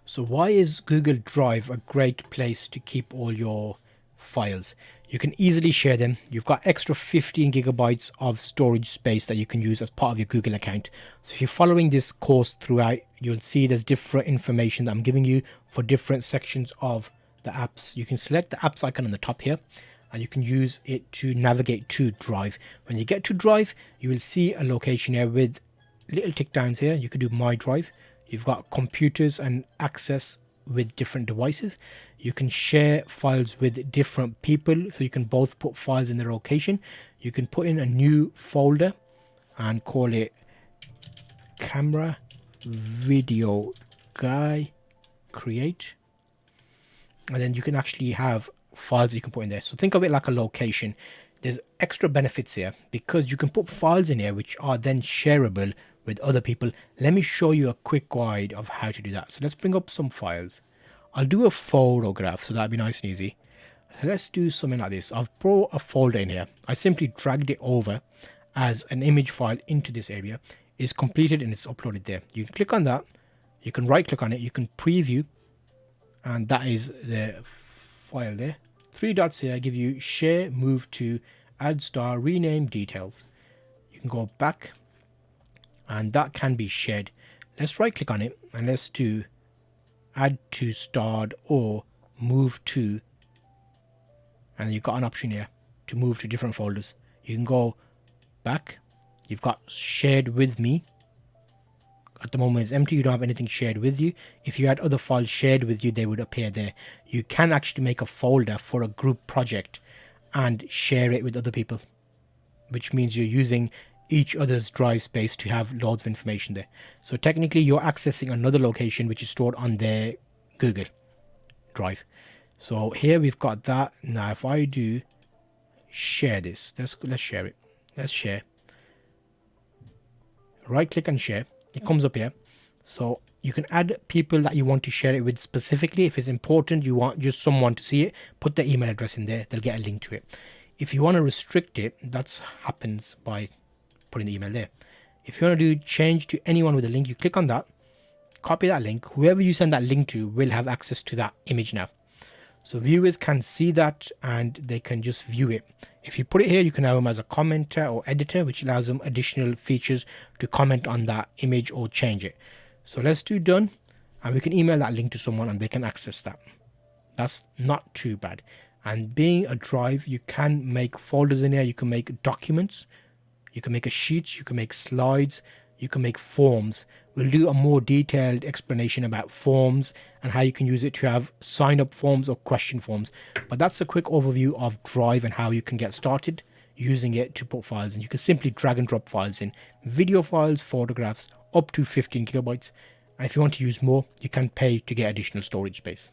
So why is Google Drive a great place to keep all your files? You can easily share them. You've got extra 15 gigabytes of storage space that you can use as part of your Google account. So if you're following this course throughout, you'll see there's different information that I'm giving you for different sections of the apps. You can select the apps icon on the top here and you can use it to navigate to Drive. When you get to Drive, you will see a location here with little tick downs here. You can do My Drive. You've got computers and access with different devices. You can share files with different people, so you can both put files in their location. You can put in a new folder and call it camera video guy create, and then you can actually have files you can put in there. So think of it like a location. There's extra benefits here because you can put files in here which are then shareable with other people. Let me show you a quick guide of how to do that. So let's bring up some files. I'll do a photograph, so that'd be nice and easy. Let's do something like this. I've brought a folder in here. I simply dragged it over as an image file into this area. It's completed and it's uploaded there. You can click on that. You can right click on it. You can preview, and that is the file there. 3 dots here give you share, move to, add star, rename, details. You can go back and that can be shared. Let's right click on it and let's do add to starred or move to, and you've got an option here to move to different folders. You can go back. You've got shared with me. At the moment it's empty, you don't have anything shared with you. If you had other files shared with you, they would appear there. You can actually make a folder for a group project and share it with other people, which means you're using each other's drive space to have loads of information there. So technically you're accessing another location which is stored on their Google Drive. So here we've got that. Now if I do share this, let's share it. Let's share. Right click and share. It comes up here. So you can add people that you want to share it with specifically. If it's important, you want just someone to see it, put their email address in there, they'll get a link to it. If you want to restrict it, that happens by putting the email there. If you want to do change to anyone with a link, you click on that, copy that link. Whoever you send that link to will have access to that image now. So viewers can see that and they can just view it. If you put it here, you can have them as a commenter or editor, which allows them additional features to comment on that image or change it. So let's do done, and we can email that link to someone and they can access that. That's not too bad. And being a drive, you can make folders in here. You can make documents, you can make a sheets, you can make slides, you can make forms. We'll do a more detailed explanation about forms and how you can use it to have sign up forms or question forms. But that's a quick overview of Drive and how you can get started using it to put files in. You can simply drag and drop files in, video files, photographs, up to 15 gigabytes. And if you want to use more, you can pay to get additional storage space.